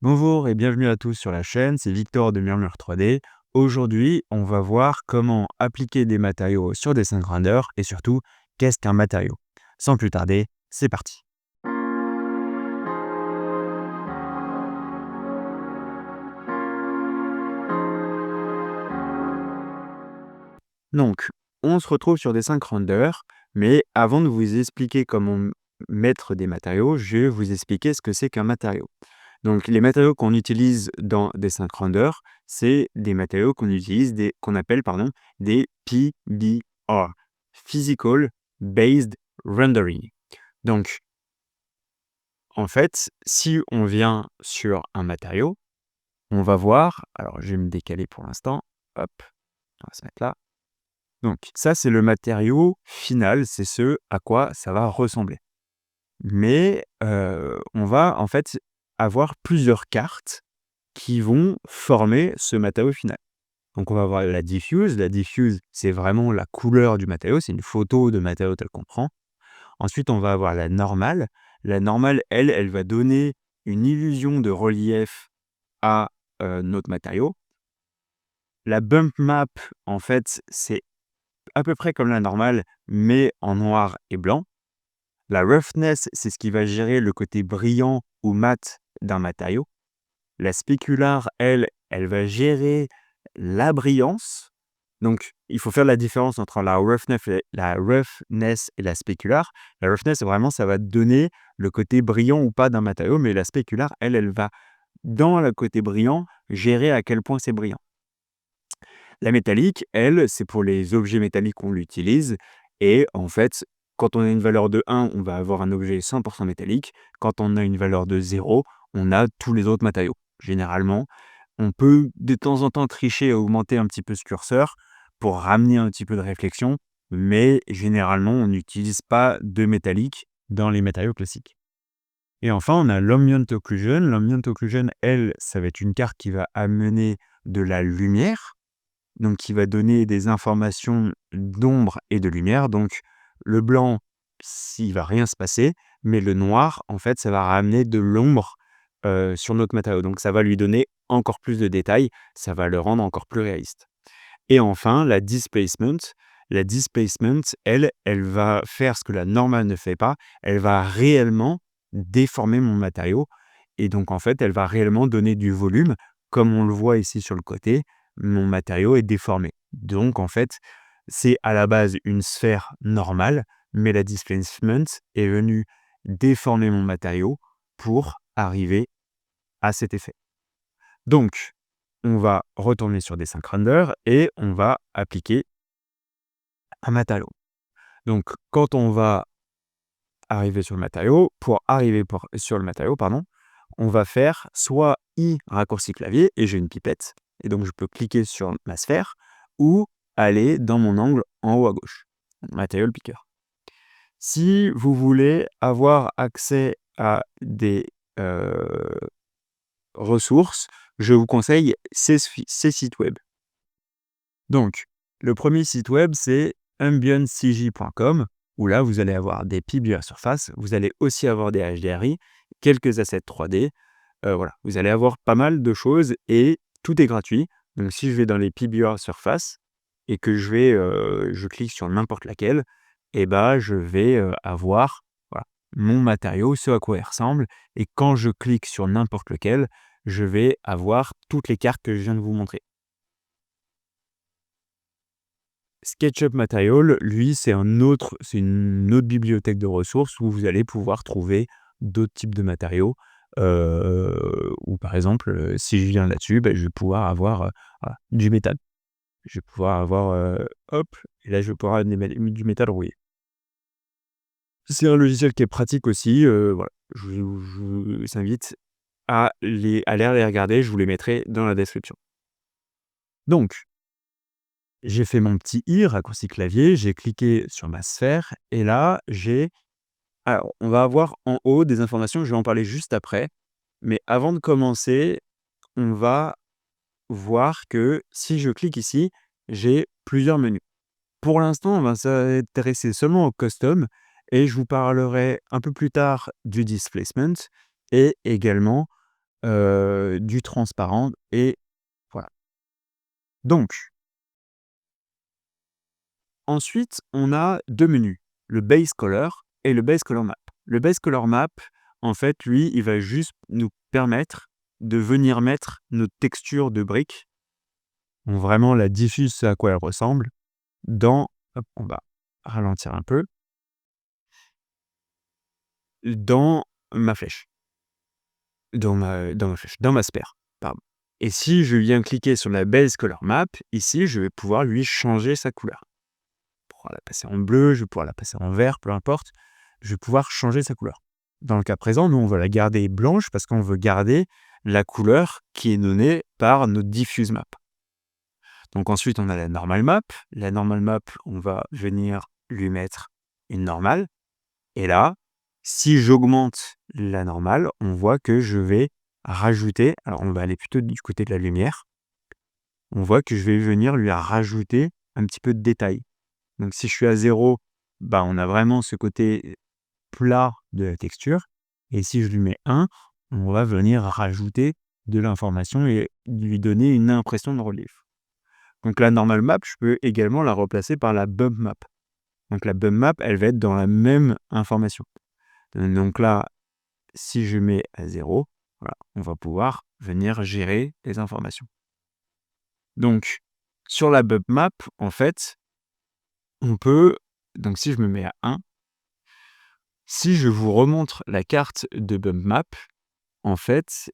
Bonjour et bienvenue à tous sur la chaîne, c'est Victor de Murmure 3D. Aujourd'hui, on va voir comment appliquer des matériaux sur des scènes grandeur et surtout, qu'est-ce qu'un matériau. Sans plus tarder, c'est parti. Donc, on se retrouve sur des scènes grandeur, mais avant de vous expliquer comment mettre des matériaux, je vais vous expliquer ce que c'est qu'un matériau. Donc, les matériaux qu'on utilise dans des scènes grandeur, c'est des matériaux qu'on appelle des PBR, Physical Based Rendering. Donc, en fait, si on vient sur un matériau, on va voir, alors je vais me décaler pour l'instant, hop, on va se mettre là. Donc, ça, c'est le matériau final, c'est ce à quoi ça va ressembler. Mais on va en fait avoir plusieurs cartes qui vont former ce matériau final. Donc on va avoir la diffuse. La diffuse, c'est vraiment la couleur du matériau, c'est une photo de matériau tel qu'on prend. Ensuite, on va avoir la normale. La normale, elle va donner une illusion de relief à notre matériau. La bump map, en fait, c'est à peu près comme la normale, mais en noir et blanc. La roughness, c'est ce qui va gérer le côté brillant ou mat d'un matériau. La spécular, elle va gérer la brillance. Donc, il faut faire la différence entre la roughness et la spécular. La roughness, vraiment, ça va donner le côté brillant ou pas d'un matériau, mais la spécular, elle va, dans le côté brillant, gérer à quel point c'est brillant. La métallique, elle, c'est pour les objets métalliques qu'on l'utilise. Et en fait, quand on a une valeur de 1, on va avoir un objet 100% métallique. Quand on a une valeur de 0, on a tous les autres matériaux. Généralement, on peut de temps en temps tricher et augmenter un petit peu ce curseur pour ramener un petit peu de réflexion, mais généralement, on n'utilise pas de métallique dans les matériaux classiques. Et enfin, on a l'ambient occlusion. L'ambient occlusion, elle, ça va être une carte qui va amener de la lumière, donc qui va donner des informations d'ombre et de lumière. Donc le blanc, il va rien se passer, mais le noir, en fait, ça va ramener de l'ombre sur notre matériau. Donc ça va lui donner encore plus de détails, ça va le rendre encore plus réaliste. Et enfin, la displacement. La displacement, elle va faire ce que la normale ne fait pas. Elle va réellement déformer mon matériau. Et donc, en fait, elle va réellement donner du volume. Comme on le voit ici sur le côté, mon matériau est déformé. Donc, en fait, c'est à la base une sphère normale, mais la displacement est venue déformer mon matériau pour arriver à cet effet. Donc, on va retourner sur des render et on va appliquer un matériau. Donc, quand on va arriver sur le matériau, sur le matériau, on va faire soit I raccourci clavier et j'ai une pipette et donc je peux cliquer sur ma sphère ou aller dans mon angle en haut à gauche, matériau le piqueur. Si vous voulez avoir accès à des ressources, je vous conseille ces sites web. Donc, le premier site web, c'est ambiencj.com, où là, vous allez avoir des PBR surface, vous allez aussi avoir des HDRI, quelques assets 3D. Voilà, vous allez avoir pas mal de choses et tout est gratuit. Donc, si je vais dans les PBR surface et que je clique sur n'importe laquelle, et ben, je vais avoir voilà, mon matériau, ce à quoi il ressemble. Et quand je clique sur n'importe lequel, je vais avoir toutes les cartes que je viens de vous montrer. SketchUp Material, lui, c'est une autre bibliothèque de ressources où vous allez pouvoir trouver d'autres types de matériaux. Ou par exemple, si je viens là-dessus, je vais pouvoir avoir voilà, du métal. Je vais pouvoir avoir, hop, et là je vais pouvoir avoir du métal rouillé. C'est un logiciel qui est pratique aussi. Voilà, je vous invite à aller les regarder. Je vous les mettrai dans la description. Donc, j'ai fait mon petit i, raccourci clavier, j'ai cliqué sur ma sphère et là, alors, on va avoir en haut des informations, je vais en parler juste après. Mais avant de commencer, on va voir que si je clique ici, j'ai plusieurs menus. Pour l'instant, on va s'intéresser seulement au custom et je vous parlerai un peu plus tard du displacement et également du transparent et voilà. Donc ensuite, on a 2 menus, le base color et le base color map. Le base color map, en fait, lui, il va juste nous permettre de venir mettre notre texture de brique, donc vraiment la diffuse, ce à quoi elle ressemble, dans hop, on va ralentir un peu, dans ma flèche, dans ma sphère, pardon. Et si je viens cliquer sur la base color map, ici, je vais pouvoir lui changer sa couleur. Pouvoir la passer en bleu, je vais pouvoir la passer en vert, peu importe. Je vais pouvoir changer sa couleur. Dans le cas présent, nous, on va la garder blanche parce qu'on veut garder la couleur qui est donnée par notre diffuse map. Donc ensuite, on a la normal map. La normal map, on va venir lui mettre une normale. Et là, si j'augmente la normale, on voit que je vais rajouter, alors on va aller plutôt du côté de la lumière, on voit que je vais venir lui rajouter un petit peu de détail. Donc si je suis à 0, bah, on a vraiment ce côté plat de la texture. Et si je lui mets 1, on va venir rajouter de l'information et lui donner une impression de relief. Donc la normal map, je peux également la remplacer par la bump map. Donc la bump map, elle va être dans la même information. Donc là, si je mets à 0, voilà, on va pouvoir venir gérer les informations. Donc sur la bump map, en fait, on peut, donc si je me mets à 1, si je vous remontre la carte de bump map, en fait,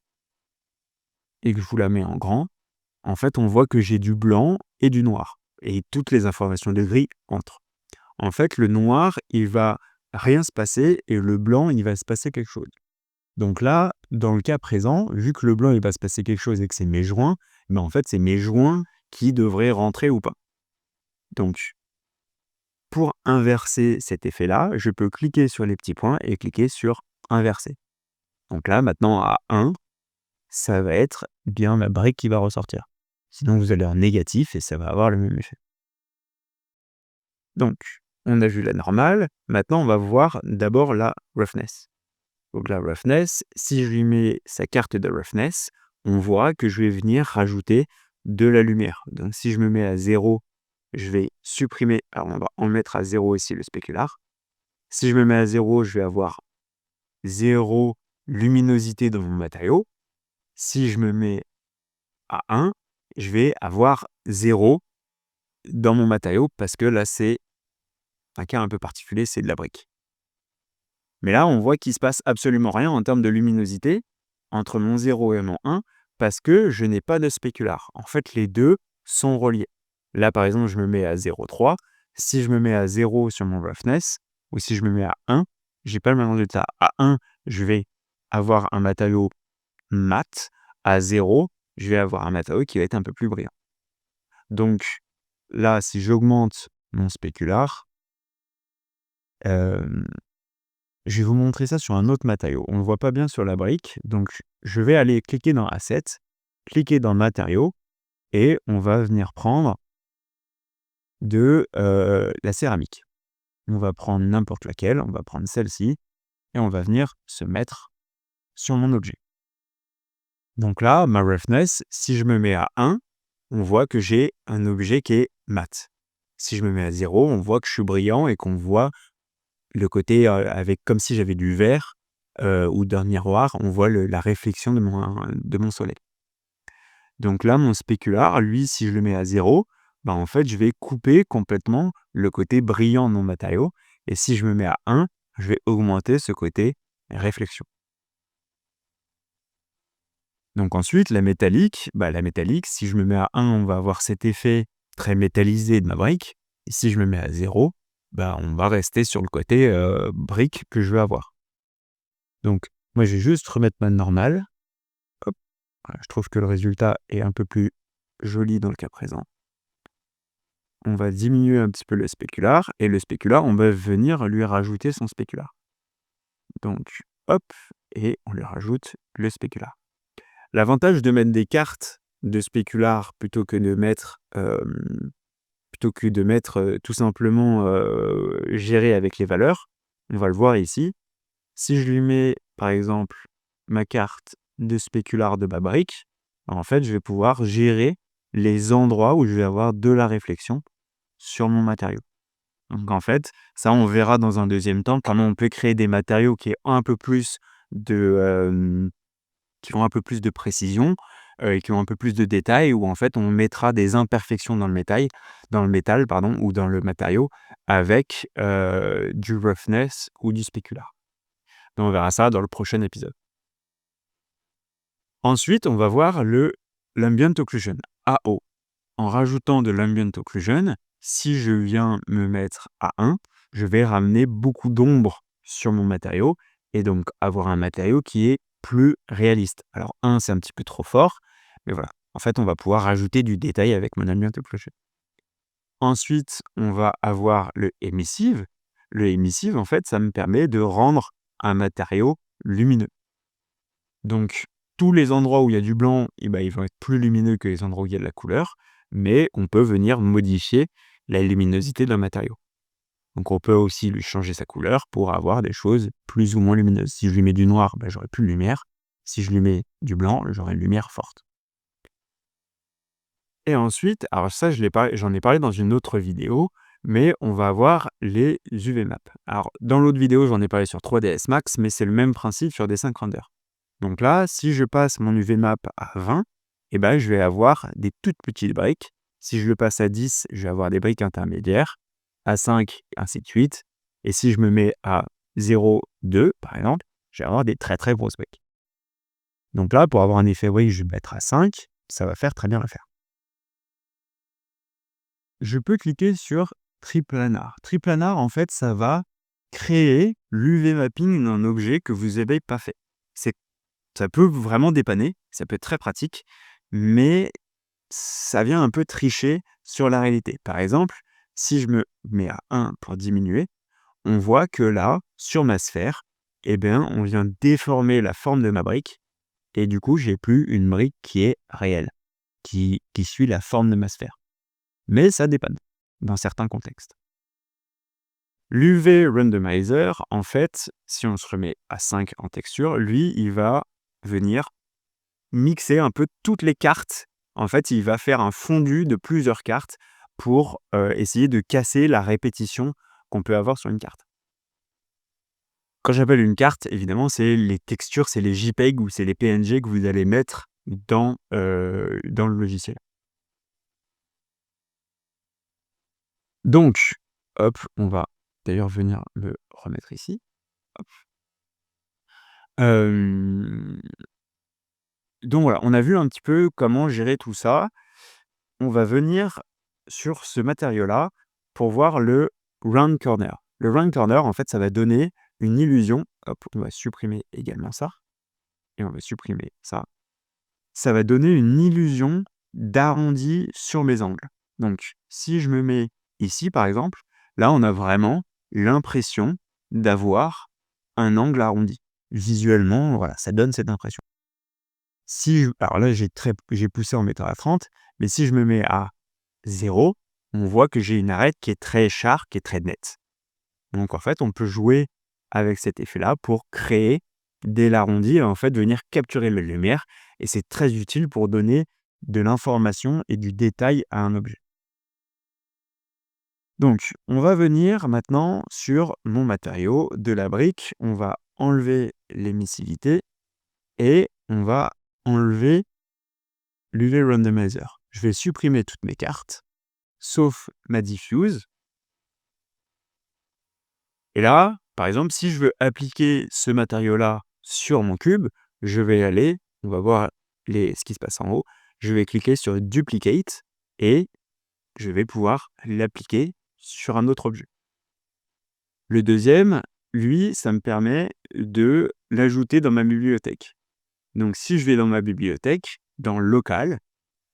et que je vous la mets en grand, en fait, on voit que j'ai du blanc et du noir. Et toutes les informations de gris entrent. En fait, le noir, il va rien se passer et le blanc, il va se passer quelque chose. Donc là, dans le cas présent, vu que le blanc, il va se passer quelque chose et que c'est mes joints, mais en fait, c'est mes joints qui devraient rentrer ou pas. Donc, pour inverser cet effet-là, je peux cliquer sur les petits points et cliquer sur inverser. Donc là, maintenant, à 1, ça va être bien la brique qui va ressortir. Sinon, vous allez un négatif et ça va avoir le même effet. Donc, on a vu la normale. Maintenant, on va voir d'abord la roughness. Donc la roughness, si je lui mets sa carte de roughness, on voit que je vais venir rajouter de la lumière. Donc si je me mets à 0, je vais supprimer, alors on va en mettre à 0 ici le spécular. Si je me mets à 0, je vais avoir 0 luminosité dans mon matériau. Si je me mets à 1, je vais avoir 0 dans mon matériau parce que là, c'est un cas un peu particulier, c'est de la brique. Mais là, on voit qu'il ne se passe absolument rien en termes de luminosité entre mon 0 et mon 1 parce que je n'ai pas de spécular. En fait, les deux sont reliés. Là, par exemple, je me mets à 0,3. Si je me mets à 0 sur mon roughness ou si je me mets à 1, je n'ai pas le même résultat. À 1, je vais avoir un matériau mat. À 0, je vais avoir un matériau qui va être un peu plus brillant. Donc là, si j'augmente mon spécular, je vais vous montrer ça sur un autre matériau. On ne le voit pas bien sur la brique, donc je vais aller cliquer dans Assets, cliquer dans Matériaux, et on va venir prendre de la céramique. On va prendre n'importe laquelle, on va prendre celle-ci, et on va venir se mettre sur mon objet. Donc là, ma roughness, si je me mets à 1, on voit que j'ai un objet qui est mat. Si je me mets à 0, on voit que je suis brillant et qu'on voit le côté avec comme si j'avais du verre ou d'un miroir, on voit la réflexion de mon soleil. Donc là, mon spécular, lui, si je le mets à 0, bah, en fait, je vais couper complètement le côté brillant de mon matériau. Et si je me mets à 1, je vais augmenter ce côté réflexion. Donc ensuite, la métallique, si je me mets à 1, on va avoir cet effet très métallisé de ma brique. Et si je me mets à 0, bah, on va rester sur le côté brique que je veux avoir. Donc, moi, je vais juste remettre ma normale. Hop. Voilà, je trouve que le résultat est un peu plus joli dans le cas présent. On va diminuer un petit peu le spécular. Et le spécular, on va venir lui rajouter son spécular. Donc, hop, et on lui rajoute le spécular. L'avantage de mettre des cartes de spécular plutôt que de mettre, tout simplement gérer avec les valeurs, on va le voir ici. Si je lui mets, par exemple, ma carte de spécular de ma brique, en fait, je vais pouvoir gérer les endroits où je vais avoir de la réflexion sur mon matériau. Donc en fait, ça, on verra dans un deuxième temps comment on peut créer des matériaux qui ont un peu plus de précision, et qui ont un peu plus de détails, où en fait, on mettra des imperfections dans le métal, pardon, ou dans le matériau avec, du roughness ou du spécular. Donc on verra ça dans le prochain épisode. Ensuite, on va voir l'ambient occlusion, AO. En rajoutant de l'ambient occlusion, si je viens me mettre à 1, je vais ramener beaucoup d'ombre sur mon matériau et donc avoir un matériau qui est plus réaliste. Alors 1, c'est un petit peu trop fort, mais voilà. En fait, on va pouvoir rajouter du détail avec mon ambient occlusion. Ensuite, on va avoir le emissive. Le emissive, en fait, ça me permet de rendre un matériau lumineux. Donc, tous les endroits où il y a du blanc, ils vont être plus lumineux que les endroits où il y a de la couleur, mais on peut venir modifier la luminosité d'un matériau. Donc, on peut aussi lui changer sa couleur pour avoir des choses plus ou moins lumineuses. Si je lui mets du noir, j'aurai plus de lumière. Si je lui mets du blanc, j'aurai une lumière forte. Et ensuite, alors ça, j'en ai parlé dans une autre vidéo, mais on va avoir les UV maps. Alors, dans l'autre vidéo, j'en ai parlé sur 3ds Max, mais c'est le même principe sur Dessin Render. Donc là, si je passe mon UV map à 20, je vais avoir des toutes petites briques. Si je le passe à 10, je vais avoir des briques intermédiaires. À 5, ainsi de suite. Et si je me mets à 0, 2, par exemple, je vais avoir des très très grosses briques. Donc là, pour avoir un effet brique, je vais mettre à 5. Ça va faire très bien l'affaire. Je peux cliquer sur Triplanar. Triplanar, en fait, ça va créer l'UV mapping d'un objet que vous n'avez pas fait. Ça peut vraiment dépanner, ça peut être très pratique, mais ça vient un peu tricher sur la réalité. Par exemple, si je me mets à 1 pour diminuer, on voit que là, sur ma sphère, on vient déformer la forme de ma brique et du coup, j'ai plus une brique qui est réelle, qui suit la forme de ma sphère. Mais ça dépanne dans certains contextes. L'UV Randomizer, en fait, si on se remet à 5 en texture, lui, il va venir mixer un peu toutes les cartes. En fait, il va faire un fondu de plusieurs cartes pour essayer de casser la répétition qu'on peut avoir sur une carte. Quand j'appelle une carte, évidemment, c'est les textures, c'est les JPEG ou c'est les PNG que vous allez mettre dans le logiciel. Donc, hop, on va d'ailleurs venir le remettre ici. Hop. Donc voilà, on a vu un petit peu comment gérer tout ça. On va venir sur ce matériau-là pour voir le round corner. Le round corner, en fait, ça va donner une illusion. Hop, on va supprimer également ça. Et on va supprimer ça. Ça va donner une illusion d'arrondi sur mes angles. Donc, si je me mets ici, par exemple, là, on a vraiment l'impression d'avoir un angle arrondi. Visuellement, voilà, ça donne cette impression. Alors là, j'ai poussé en mettant à 30, mais si je me mets à 0, on voit que j'ai une arête qui est très sharp, qui est très nette. Donc en fait, on peut jouer avec cet effet-là pour créer des l'arrondi et en fait venir capturer la lumière. Et c'est très utile pour donner de l'information et du détail à un objet. Donc, on va venir maintenant sur mon matériau de la brique. On va enlever l'émissivité et on va enlever l'UV Randomizer. Je vais supprimer toutes mes cartes, sauf ma diffuse. Et là, par exemple, si je veux appliquer ce matériau-là sur mon cube, je vais aller, on va voir ce qui se passe en haut, je vais cliquer sur Duplicate et je vais pouvoir l'appliquer sur un autre objet. Le deuxième, lui, ça me permet de l'ajouter dans ma bibliothèque. Donc si je vais dans ma bibliothèque, dans Local,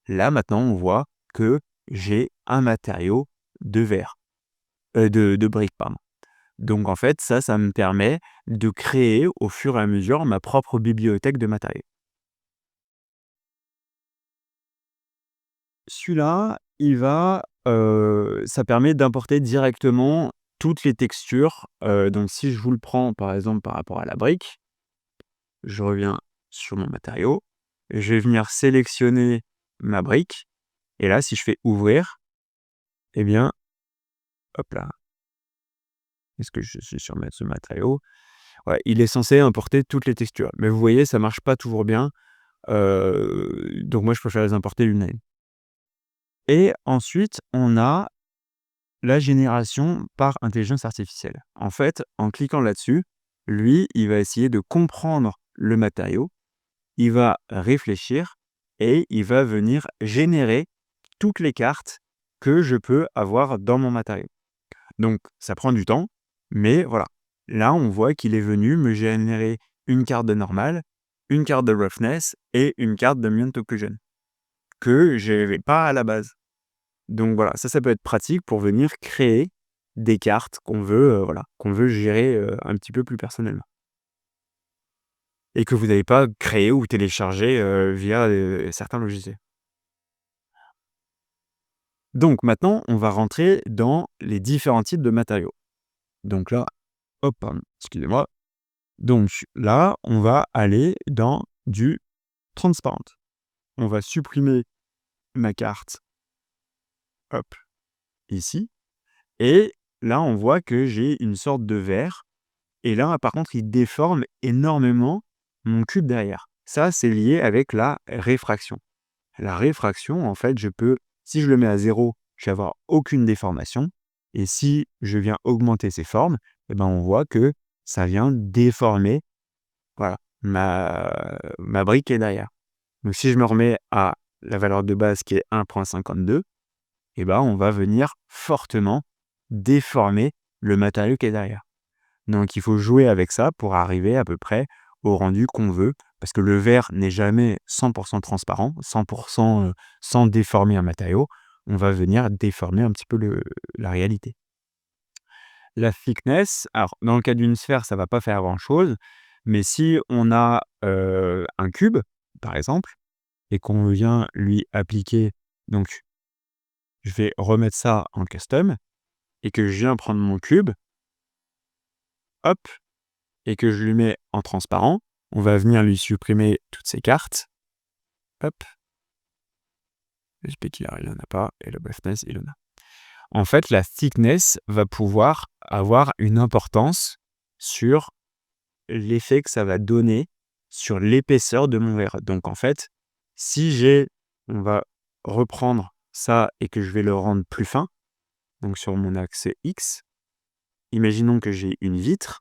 là maintenant on voit que j'ai un matériau de verre, de briques, pardon. Donc en fait, ça me permet de créer au fur et à mesure ma propre bibliothèque de matériaux. Celui-là, ça permet d'importer directement toutes les textures. Donc si je vous le prends par exemple par rapport à la brique, je reviens sur mon matériau. Je vais venir sélectionner ma brique. Et là, si je fais ouvrir, eh bien, hop là, est-ce que je suis sur ce matériau? Ouais, il est censé importer toutes les textures. Mais vous voyez, ça marche pas toujours bien. Donc moi, je préfère les importer l'une à une. Et ensuite, on a la génération par intelligence artificielle. En fait, en cliquant là-dessus, lui, il va essayer de comprendre le matériau, il va réfléchir et il va venir générer toutes les cartes que je peux avoir dans mon matériau. Donc ça prend du temps, mais voilà. Là, on voit qu'il est venu me générer une carte de normal, une carte de roughness et une carte de Ambient Occlusion que je n'avais pas à la base. Donc voilà, ça peut être pratique pour venir créer des cartes qu'on veut, qu'on veut gérer, un petit peu plus personnellement et que vous n'avez pas créé ou téléchargé, via, certains logiciels. Donc maintenant, on va rentrer dans les différents types de matériaux. Donc là, hop, pardon, excusez-moi. Donc là, on va aller dans du transparent. On va supprimer ma carte, hop, ici et là, on voit que j'ai une sorte de verre. Et là, par contre, il déforme énormément mon cube derrière. Ça, c'est lié avec la réfraction. La réfraction, en fait, si je le mets à 0, je vais avoir aucune déformation. Et si je viens augmenter ces formes, eh ben, on voit que ça vient déformer, voilà, ma brique qui est derrière. Donc, si je me remets à la valeur de base qui est 1,52, eh ben, on va venir fortement déformer le matériau qui est derrière. Donc il faut jouer avec ça pour arriver à peu près au rendu qu'on veut, parce que le verre n'est jamais 100 transparent, 100 sans déformer un matériau. On va venir déformer un petit peu la réalité. La thickness, alors dans le cas d'une sphère, ça va pas faire grand-chose, mais si on a, un cube, par exemple, et qu'on vient lui appliquer donc je vais remettre ça en custom et que je viens prendre mon cube, hop, et que je lui mets en transparent, on va venir lui supprimer toutes ces cartes. Hop. Le specular, il n'en a pas. Et le roughness, il en a. En fait, la thickness va pouvoir avoir une importance sur l'effet que ça va donner sur l'épaisseur de mon verre. Donc, en fait, on va reprendre ça et que je vais le rendre plus fin. Donc, sur mon axe X, imaginons que j'ai une vitre.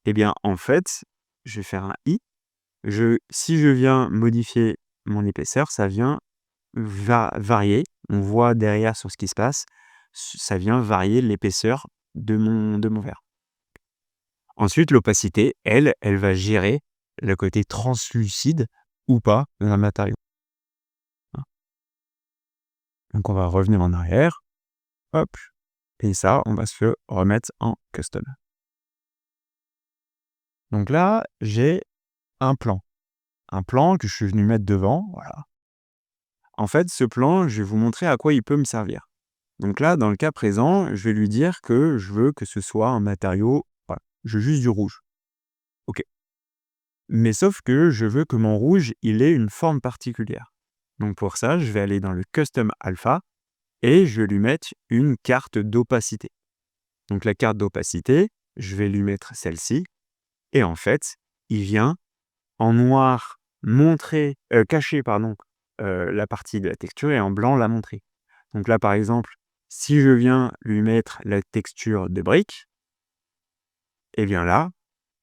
Eh bien, en fait, je vais faire un I. Si je viens modifier mon épaisseur, ça vient varier. On voit derrière sur ce qui se passe, ça vient varier l'épaisseur de mon verre. Ensuite, l'opacité, elle va gérer le côté translucide ou pas d'un matériau. Hein. Donc on va revenir en arrière, hop, et ça, on va se remettre en custom. Donc là, j'ai un plan que je suis venu mettre devant, voilà. En fait, ce plan, je vais vous montrer à quoi il peut me servir. Donc là, dans le cas présent, je vais lui dire que je veux que ce soit un matériau, voilà, je veux juste du rouge. OK. Mais sauf que je veux que mon rouge, il ait une forme particulière. Donc pour ça, je vais aller dans le Custom Alpha et je vais lui mettre une carte d'opacité. Donc la carte d'opacité, je vais lui mettre celle-ci. Et en fait, il vient en noir cacher la partie de la texture et en blanc la montrer. Donc là, par exemple, si je viens lui mettre la texture de brique, eh bien là,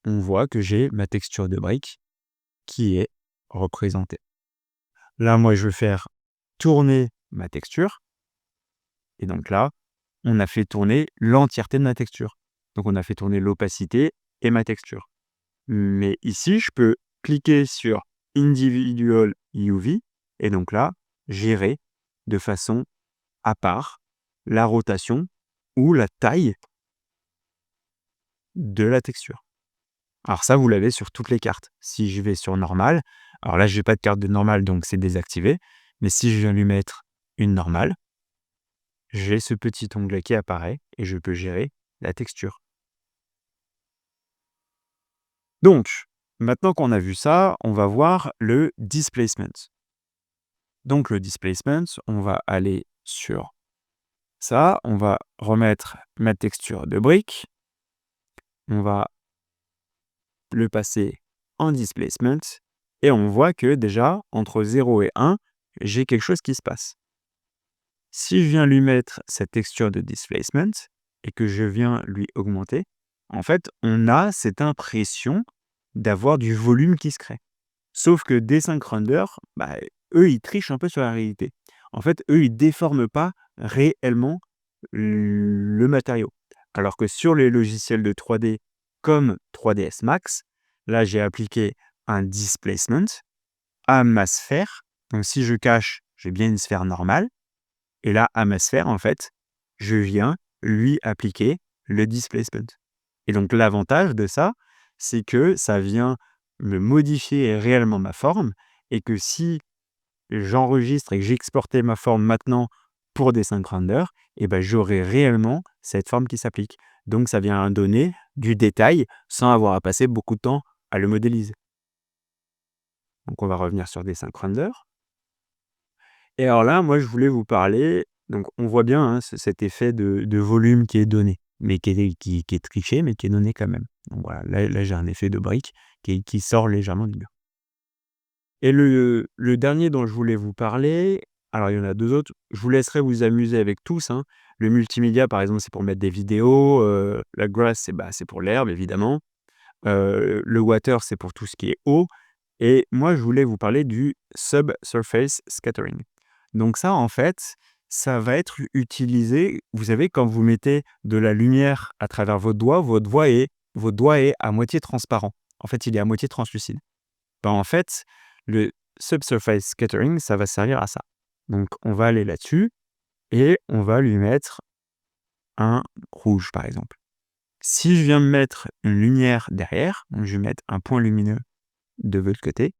on voit que j'ai ma texture de brique qui est représentée. Là, moi, je vais faire tourner ma texture. Et donc là, on a fait tourner l'entièreté de ma texture. Donc on a fait tourner l'opacité et ma texture. Mais ici, je peux cliquer sur Individual UV et donc là, gérer de façon à part la rotation ou la taille de la texture. Alors ça, vous l'avez sur toutes les cartes. Si je vais sur normal, alors là, je n'ai pas de carte de normal, donc c'est désactivé. Mais si je viens lui mettre une normale, j'ai ce petit onglet qui apparaît et je peux gérer la texture. Donc, Maintenant qu'on a vu ça, on va voir le displacement. Donc le displacement, on va aller sur ça, on va remettre ma texture de brique, on va le passer en displacement et on voit que déjà, entre 0 et 1, j'ai quelque chose qui se passe. Si je viens lui mettre cette texture de displacement et que je viens lui augmenter, en fait, on a cette impression d'avoir du volume qui se crée. Sauf que Desync Render, eux, ils trichent un peu sur la réalité. En fait, eux, ils déforment pas réellement le matériau. Alors que sur les logiciels de 3D comme 3ds Max, là, j'ai appliqué un displacement à ma sphère. Donc, si je cache, j'ai bien une sphère normale. Et là, à ma sphère, en fait, je viens lui appliquer le displacement. Et donc, l'avantage de ça, c'est que ça vient me modifier réellement ma forme et que si j'enregistre et que j'exportais ma forme maintenant pour Desync Render, j'aurai réellement cette forme qui s'applique. Donc, ça vient donner du détail sans avoir à passer beaucoup de temps à le modéliser. Donc, on va revenir sur Desync Render. Et alors là, moi, je voulais vous parler, donc on voit bien hein, cet effet de volume qui est donné, mais qui est triché, mais qui est donné quand même. Donc voilà, là j'ai un effet de brique qui sort légèrement du mur. Et le dernier dont je voulais vous parler, alors il y en a deux autres, je vous laisserai vous amuser avec tous. Hein. Le multimédia, par exemple, c'est pour mettre des vidéos. La grass, c'est pour l'herbe, évidemment. Le water, c'est pour tout ce qui est eau. Et moi, je voulais vous parler du subsurface scattering. Donc ça, en fait, ça va être utilisé, vous savez, quand vous mettez de la lumière à travers votre doigt est à moitié transparent. En fait, il est à moitié translucide. En fait, le subsurface scattering, ça va servir à ça. Donc, on va aller là-dessus et on va lui mettre un rouge, par exemple. Si je viens de mettre une lumière derrière, donc je vais mettre un point lumineux de l'autre côté.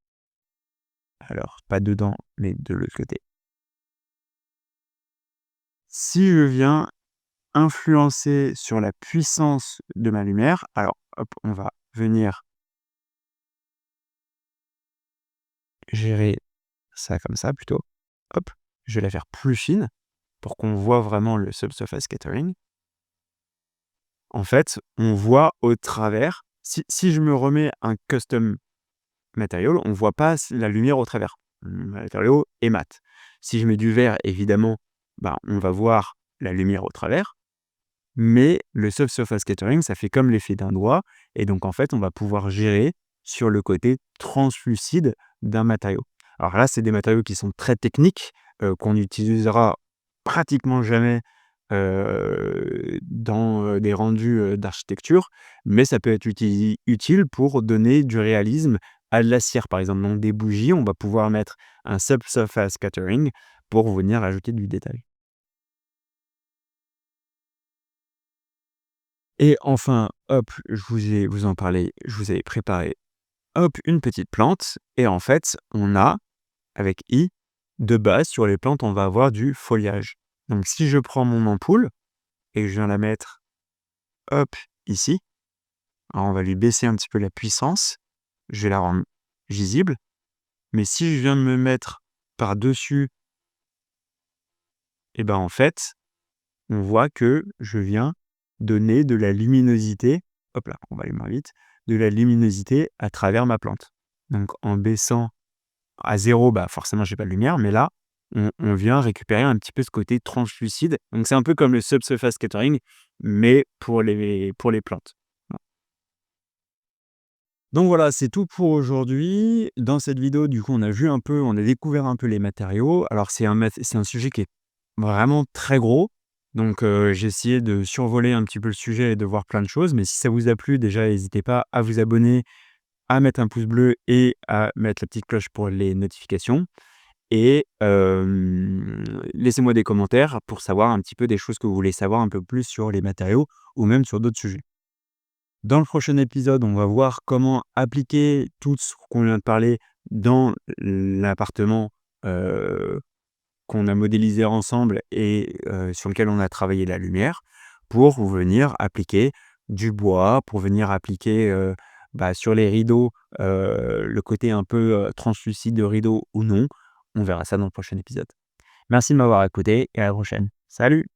Alors, pas dedans, mais de l'autre côté. Si je viens influencer sur la puissance de ma lumière, alors hop, on va venir gérer ça comme ça plutôt. Hop, je vais la faire plus fine pour qu'on voit vraiment le subsurface scattering. En fait, on voit au travers. Si je me remets un custom material, on ne voit pas la lumière au travers. Le matériau est mat. Si je mets du vert, évidemment, on va voir la lumière au travers. Mais le subsurface scattering, ça fait comme l'effet d'un doigt. Et donc, en fait, on va pouvoir gérer sur le côté translucide d'un matériau. Alors là, c'est des matériaux qui sont très techniques, qu'on n'utilisera pratiquement jamais dans des rendus d'architecture, mais ça peut être utile pour donner du réalisme à de la cire, par exemple. Donc des bougies, on va pouvoir mettre un subsurface scattering pour venir ajouter du détail. Et enfin, hop, vous en parlé, je vous avais préparé, hop, une petite plante. Et en fait, on a, avec I, de base, sur les plantes, on va avoir du foliage. Donc si je prends mon ampoule et que je viens la mettre, hop, ici, alors on va lui baisser un petit peu la puissance, je vais la rendre visible. Mais si je viens de me mettre par-dessus, en fait, on voit que je viens donner de la luminosité, hop là, on va aller moins vite, de la luminosité à travers ma plante. Donc en baissant à 0, forcément j'ai pas de lumière, mais là, on vient récupérer un petit peu ce côté translucide. Donc c'est un peu comme le subsurface scattering, mais pour les plantes. Voilà. Donc voilà, c'est tout pour aujourd'hui. Dans cette vidéo, du coup, on a découvert un peu les matériaux. Alors c'est un sujet qui est vraiment très gros. Donc j'ai essayé de survoler un petit peu le sujet et de voir plein de choses. Mais si ça vous a plu, déjà, n'hésitez pas à vous abonner, à mettre un pouce bleu et à mettre la petite cloche pour les notifications. Et laissez-moi des commentaires pour savoir un petit peu des choses que vous voulez savoir un peu plus sur les matériaux ou même sur d'autres sujets. Dans le prochain épisode, on va voir comment appliquer tout ce qu'on vient de parler dans l'appartement qu'on a modélisé ensemble et sur lequel on a travaillé la lumière pour venir appliquer du bois, pour venir appliquer sur les rideaux, le côté un peu, translucide de rideau ou non. On verra ça dans le prochain épisode. Merci de m'avoir écouté et à la prochaine. Salut!